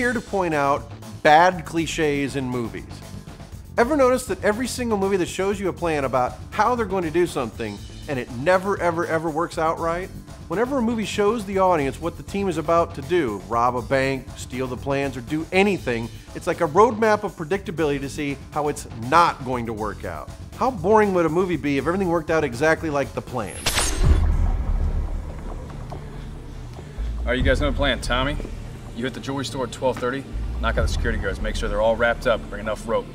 here to point out bad cliches in movies. Ever notice that every single movie that shows you a plan about how they're going to do something and it never, ever, ever works out right? Whenever a movie shows the audience what the team is about to do, rob a bank, steal the plans, or do anything, it's like a roadmap of predictability to see how it's not going to work out. How boring would a movie be if everything worked out exactly like the plan? All right, you guys know the plan. Tommy, you hit the jewelry store at 12:30, knock out the security guards, make sure they're all wrapped up, bring enough rope.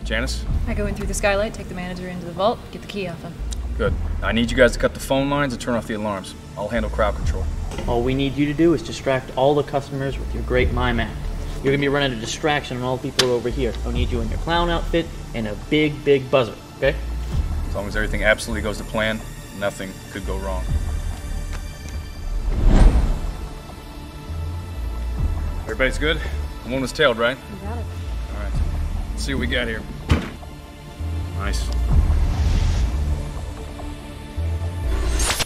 Janice? I go in through the skylight, take the manager into the vault, get the key off him. Good. I need you guys to cut the phone lines and turn off the alarms. I'll handle crowd control. All we need you to do is distract all the customers with your great mime act. You're gonna be running a distraction on all the people over here. I'll need you in your clown outfit and a big, big buzzer, okay? As long as everything absolutely goes to plan, nothing could go wrong. Everybody's good? The one was tailed, right? You got it. All right. Let's see what we got here. Nice.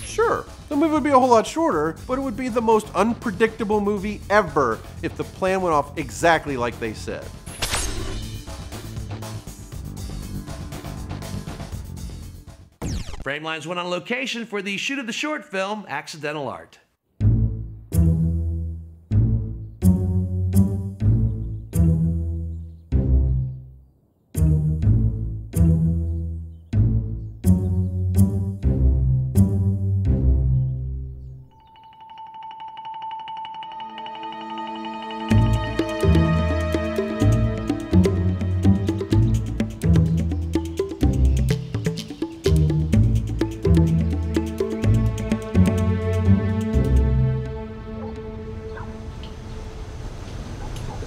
Sure, the movie would be a whole lot shorter, but it would be the most unpredictable movie ever if the plan went off exactly like they said. Framelines went on location for the shoot of the short film, Accidental Art.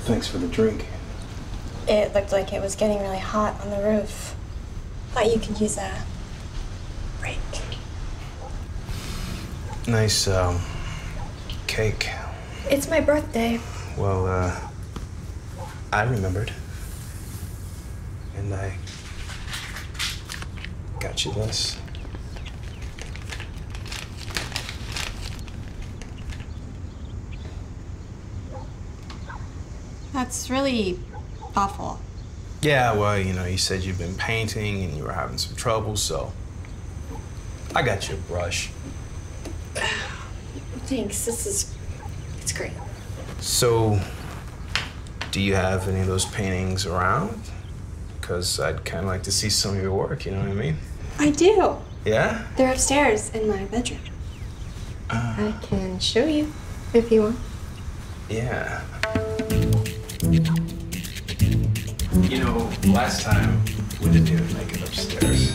Thanks for the drink. It looked like it was getting really hot on the roof. Thought you could use a break. Nice, cake. It's my birthday. Well, I remembered. And I got you this. That's really awful. Yeah, well, you know, you said you've been painting and you were having some trouble, so I got you a brush. Thanks, it's great. So, do you have any of those paintings around? Because I'd kind of like to see some of your work, you know what I mean? I do. Yeah? They're upstairs in my bedroom. I can show you if you want. Yeah. You know, last time we didn't even make it upstairs.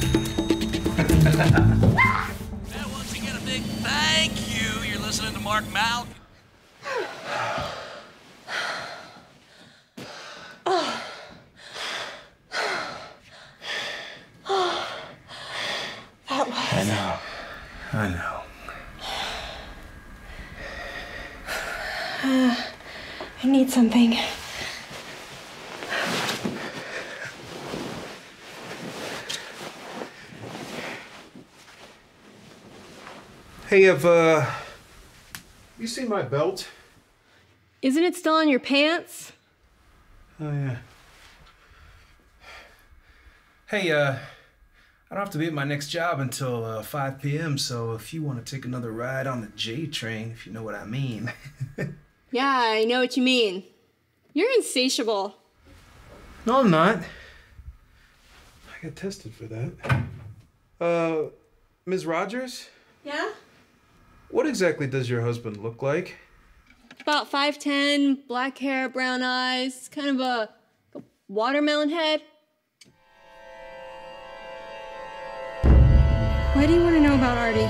And once again, a big thank you. You're listening to Mark Mount. That was... I know. I need something. Hey, have you seen my belt? Isn't it still on your pants? Oh, yeah. Hey, I don't have to be at my next job until 5 p.m., so if you want to take another ride on the J train, if you know what I mean. Yeah, I know what you mean. You're insatiable. No, I'm not. I got tested for that. Ms. Rogers? Yeah? What exactly does your husband look like? About 5'10", black hair, brown eyes, kind of a watermelon head. Why do you want to know about Artie?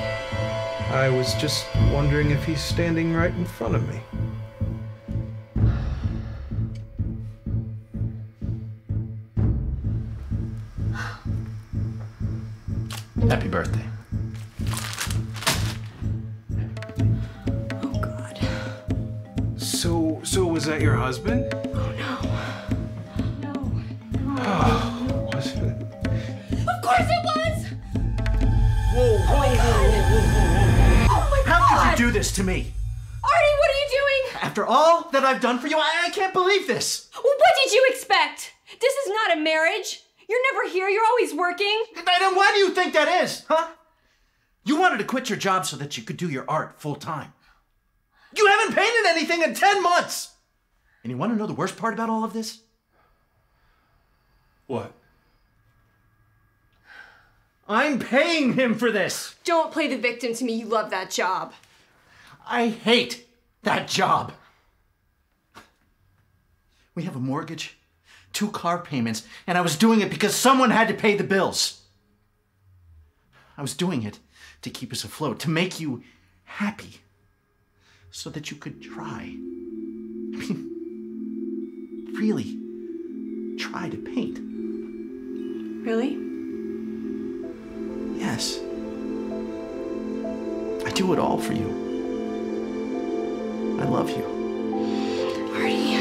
I was just wondering if he's standing right in front of me. Happy birthday. Oh, God. So was that your husband? Oh, no. No. Oh, was it? Of course it was! Whoa, whoa, whoa, whoa, whoa, whoa. Oh, my God! How could you do this to me? Artie, what are you doing? After all that I've done for you, I can't believe this. Well, what did you expect? This is not a marriage. You're never here. You're always working. Then why do you think that is, huh? You wanted to quit your job so that you could do your art full time. You haven't painted anything in 10 months. And you want to know the worst part about all of this? What? I'm paying him for this. Don't play the victim to me. You love that job. I hate that job. We have a mortgage, 2 car payments, and I was doing it because someone had to pay the bills. I was doing it to keep us afloat, to make you happy, so that you could try. I mean, really try to paint. Really? Yes. I do it all for you. I love you. Artie.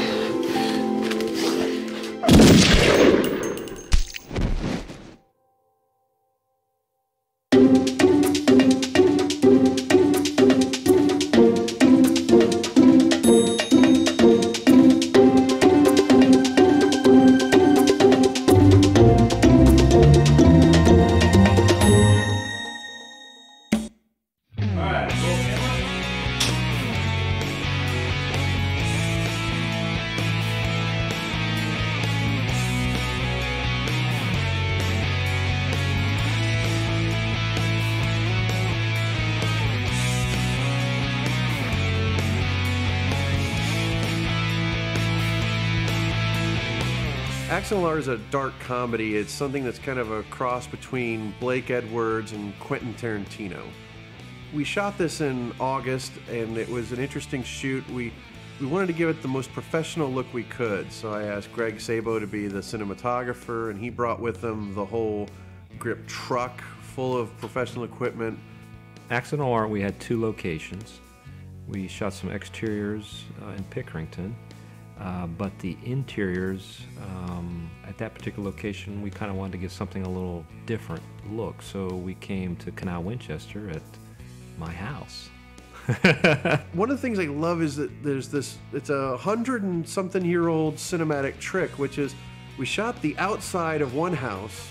Accidental Art is a dark comedy. It's something that's kind of a cross between Blake Edwards and Quentin Tarantino. We shot this in August, and it was an interesting shoot. We wanted to give it the most professional look we could, so I asked Greg Sabo to be the cinematographer, and he brought with him the whole grip truck full of professional equipment. Accidental Art, we had 2 locations. We shot some exteriors in Pickerington. But the interiors, at that particular location, we kind of wanted to give something a little different look. So we came to Canal Winchester at my house. One of the things I love is that there's this, it's a 100-and-something-year-old cinematic trick, which is we shot the outside of one house,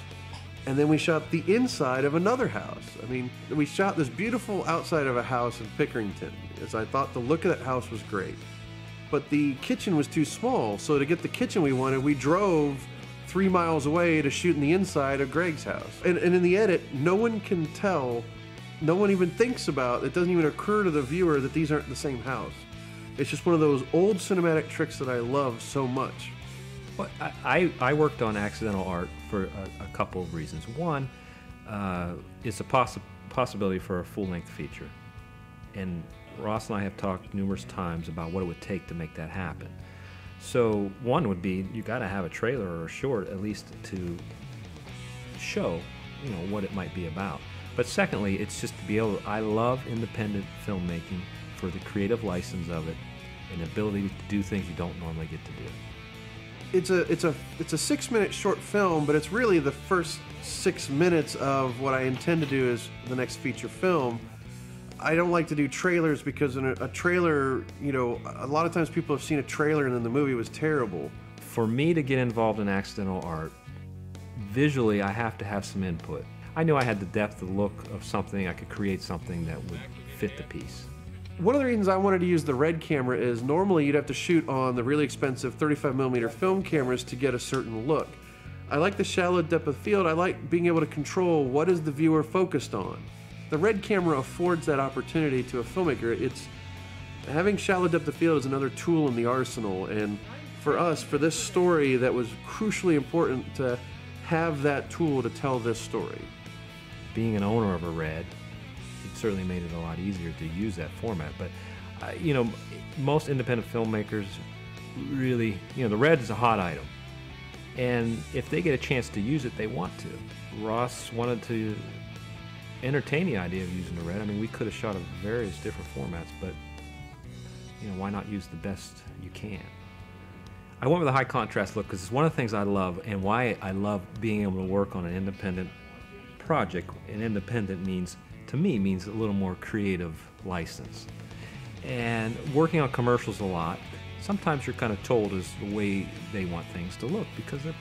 and then we shot the inside of another house. I mean, we shot this beautiful outside of a house in Pickerington, as I thought the look of that house was great. But the kitchen was too small, so to get the kitchen we wanted, we drove 3 miles away to shoot in the inside of Greg's house. And in the edit, no one can tell, no one even thinks about, it doesn't even occur to the viewer that these aren't the same house. It's just one of those old cinematic tricks that I love so much. Well, I worked on Accidental Art for a couple of reasons. One, it's a possibility for a full-length feature. And Ross and I have talked numerous times about what it would take to make that happen. So one would be you got to have a trailer or a short at least to show, you know, what it might be about. But secondly, it's just to be able to, I love independent filmmaking for the creative license of it and the ability to do things you don't normally get to do. It's a 6-minute short film, but it's really the first 6 minutes of what I intend to do as the next feature film. I don't like to do trailers because in a trailer, you know, a lot of times people have seen a trailer and then the movie was terrible. For me to get involved in Accidental Art, visually I have to have some input. I knew I had the depth of look of something, I could create something that would fit the piece. One of the reasons I wanted to use the Red camera is normally you'd have to shoot on the really expensive 35mm film cameras to get a certain look. I like the shallow depth of field. I like being able to control what is the viewer focused on. The Red camera affords that opportunity to a filmmaker. It's having shallow depth of field is another tool in the arsenal, and for us, for this story, that was crucially important to have that tool to tell this story. Being an owner of a Red, it certainly made it a lot easier to use that format. But you know, most independent filmmakers really, you know, the Red is a hot item, and if they get a chance to use it, they want to. Ross wanted to entertain the idea of using the Red. I mean, we could have shot in various different formats, but you know, why not use the best you can? I went with a high contrast look because it's one of the things I love, and why I love being able to work on an independent project. And independent means, to me, means a little more creative license. And working on commercials a lot, sometimes you're kind of told is the way they want things to look because they're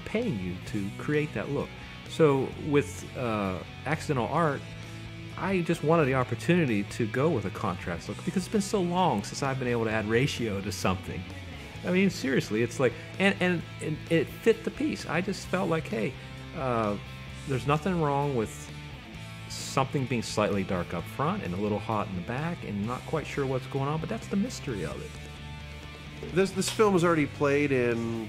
paying you to create that look. So with Accidental Art, I just wanted the opportunity to go with a contrast look because it's been so long since I've been able to add ratio to something. I mean, seriously, it's like, and it fit the piece. I just felt like, hey, there's nothing wrong with something being slightly dark up front and a little hot in the back and not quite sure what's going on, but that's the mystery of it. This film has already played in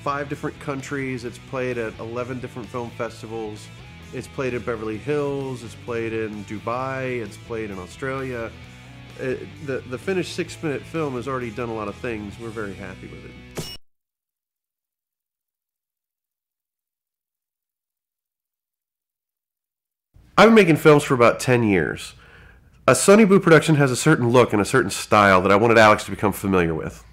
5 different countries. It's played at 11 different film festivals. It's played in Beverly Hills. It's played in Dubai. It's played in Australia. The finished 6-minute film has already done a lot of things. We're very happy with it. I've been making films for about 10 years. A Sonnyboo production has a certain look and a certain style that I wanted Alex to become familiar with.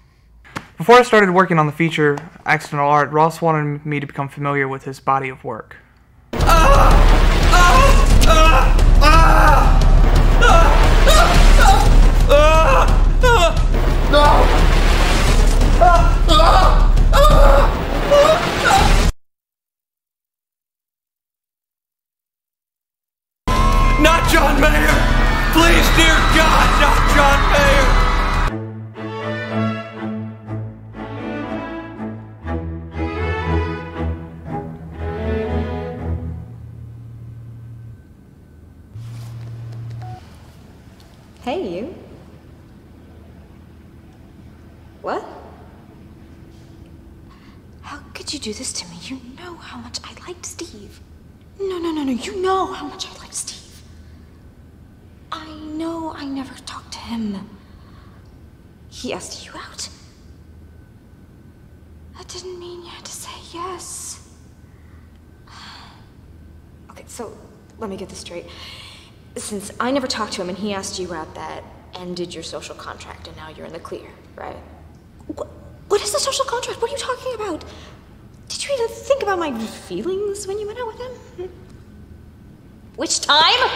Before I started working on the feature, Accidental Art, Ross wanted me to become familiar with his body of work. Not John Mayer! Please, dear God, not John Mayer! Hey, you. What? How could you do this to me? You know how much I liked Steve. No. You know how much I liked Steve. I know I never talked to him. He asked you out. That didn't mean you had to say yes. Okay, so let me get this straight. Since I never talked to him and he asked you out, that ended your social contract and now you're in the clear, right? What is the social contract? What are you talking about? Did you even think about my feelings when you went out with him? Which time?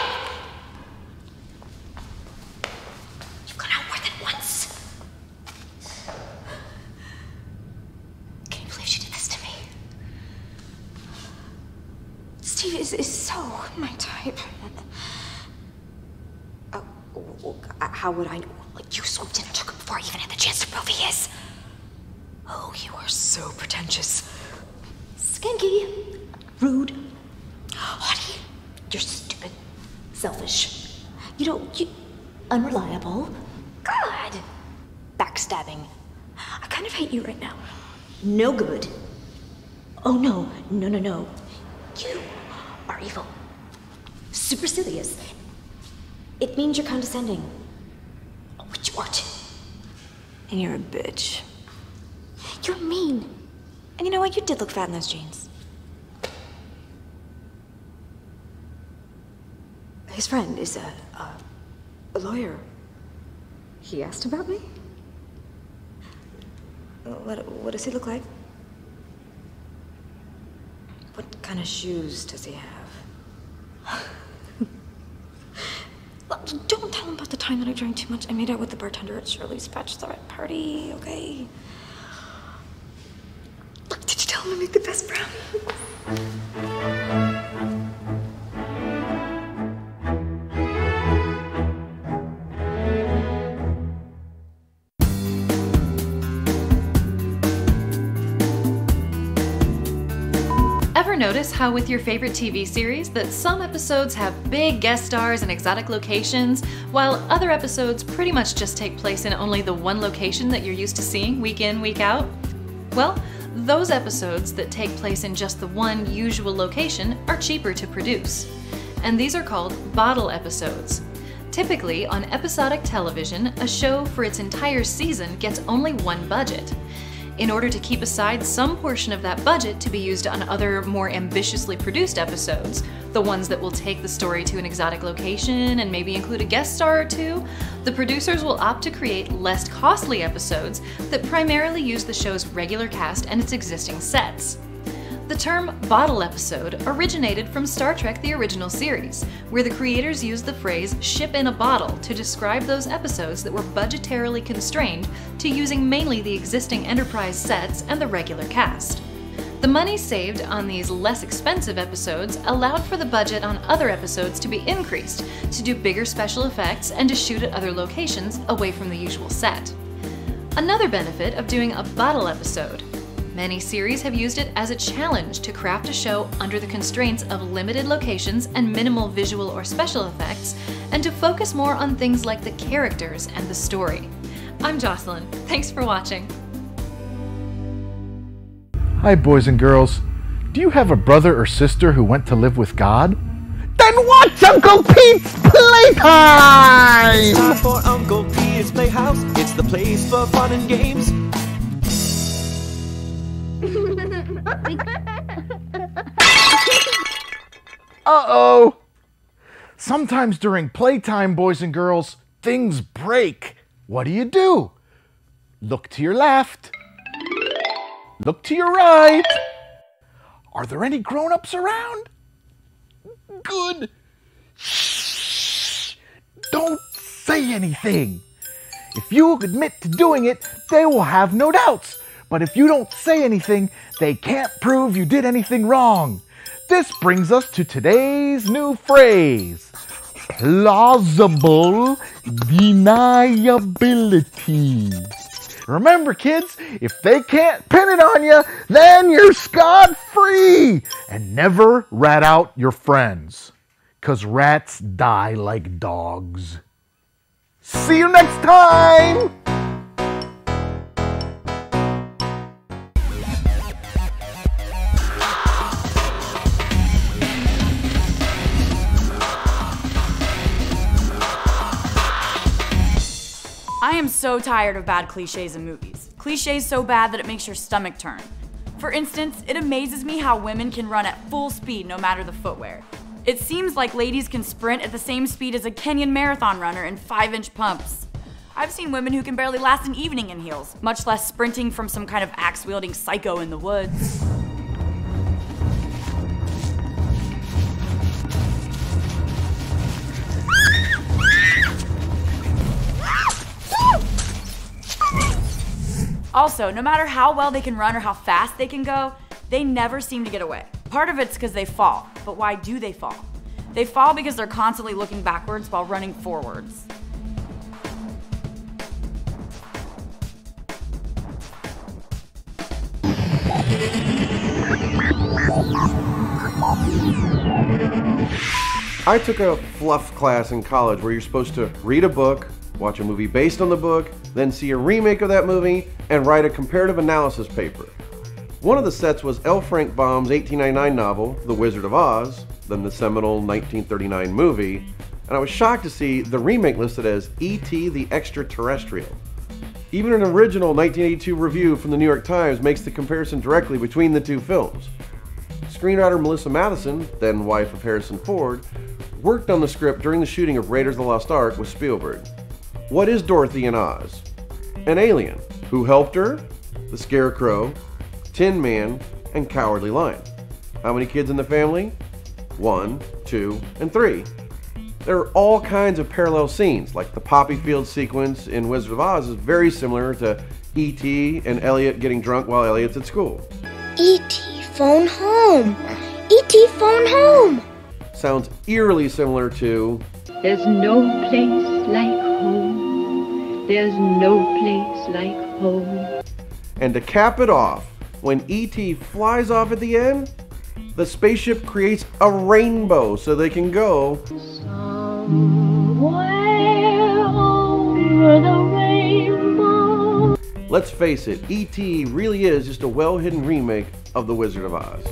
You've gone out more than once. Can you believe she did this to me? Steve is so my type. How would I know? Like, you swooped in and took him before I even had the chance to prove he is. Oh, you are so pretentious. Skanky. Rude. Haughty. You're stupid. Selfish. You unreliable. God. Backstabbing. I kind of hate you right now. No good. Oh, no. You are evil. Supercilious. It means you're condescending. Which you are too. And you're a bitch. You're mean. And you know what? You did look fat in those jeans. His friend is a lawyer. He asked about me? What does he look like? What kind of shoes does he have? Look, don't tell him about the time that I drank too much. I made out with the bartender at Shirley's bachelorette party, okay? Look, did you tell him I make the best brownies? Ever notice how with your favorite TV series that some episodes have big guest stars and exotic locations, while other episodes pretty much just take place in only the one location that you're used to seeing week in, week out? Well, those episodes that take place in just the one usual location are cheaper to produce. And these are called bottle episodes. Typically, on episodic television, a show for its entire season gets only one budget. In order to keep aside some portion of that budget to be used on other, more ambitiously produced episodes, the ones that will take the story to an exotic location and maybe include a guest star or two, the producers will opt to create less costly episodes that primarily use the show's regular cast and its existing sets. The term bottle episode originated from Star Trek: The Original Series, where the creators used the phrase ship in a bottle to describe those episodes that were budgetarily constrained to using mainly the existing Enterprise sets and the regular cast. The money saved on these less expensive episodes allowed for the budget on other episodes to be increased, to do bigger special effects and to shoot at other locations away from the usual set. Another benefit of doing a bottle episode. Many series have used it as a challenge to craft a show under the constraints of limited locations and minimal visual or special effects, and to focus more on things like the characters and the story. I'm Jocelyn. Thanks for watching. Hi, boys and girls. Do you have a brother or sister who went to live with God? Then watch Uncle Pete's Playtime! It's time for Uncle Pete's Playhouse. It's the place for fun and games. Uh-oh! Sometimes during playtime, boys and girls, things break. What do? Look to your left. Look to your right. Are there any grown-ups around? Good. Shh. Don't say anything. If you admit to doing it, they will have no doubts. But if you don't say anything, they can't prove you did anything wrong. This brings us to today's new phrase. Plausible deniability. Remember, kids, if they can't pin it on you, then you're scot-free. And never rat out your friends, 'cause rats die like dogs. See you next time! I am so tired of bad cliches in movies. Cliches so bad that it makes your stomach turn. For instance, it amazes me how women can run at full speed no matter the footwear. It seems like ladies can sprint at the same speed as a Kenyan marathon runner in 5-inch pumps. I've seen women who can barely last an evening in heels, much less sprinting from some kind of axe-wielding psycho in the woods. Also, no matter how well they can run or how fast they can go, they never seem to get away. Part of it's because they fall, but why do they fall? They fall because they're constantly looking backwards while running forwards. I took a fluff class in college where you're supposed to read a book, watch a movie based on the book, then see a remake of that movie, and write a comparative analysis paper. One of the sets was L. Frank Baum's 1899 novel, The Wizard of Oz, then the seminal 1939 movie, and I was shocked to see the remake listed as E.T. the Extraterrestrial. Even an original 1982 review from the New York Times makes the comparison directly between the two films. Screenwriter Melissa Madison, then wife of Harrison Ford, worked on the script during the shooting of Raiders of the Lost Ark with Spielberg. What is Dorothy in Oz? An alien. Who helped her? The Scarecrow, Tin Man, and Cowardly Lion. How many kids in the family? 1, 2, and 3. There are all kinds of parallel scenes, like the poppy field sequence in Wizard of Oz is very similar to E.T. and Elliot getting drunk while Elliot's at school. E.T. phone home. E.T. phone home. Sounds eerily similar to There's no place like home. There's no place like home. And to cap it off, when E.T. flies off at the end, the spaceship creates a rainbow so they can go somewhere over the rainbow. Let's face it, E.T. really is just a well-hidden remake of The Wizard of Oz.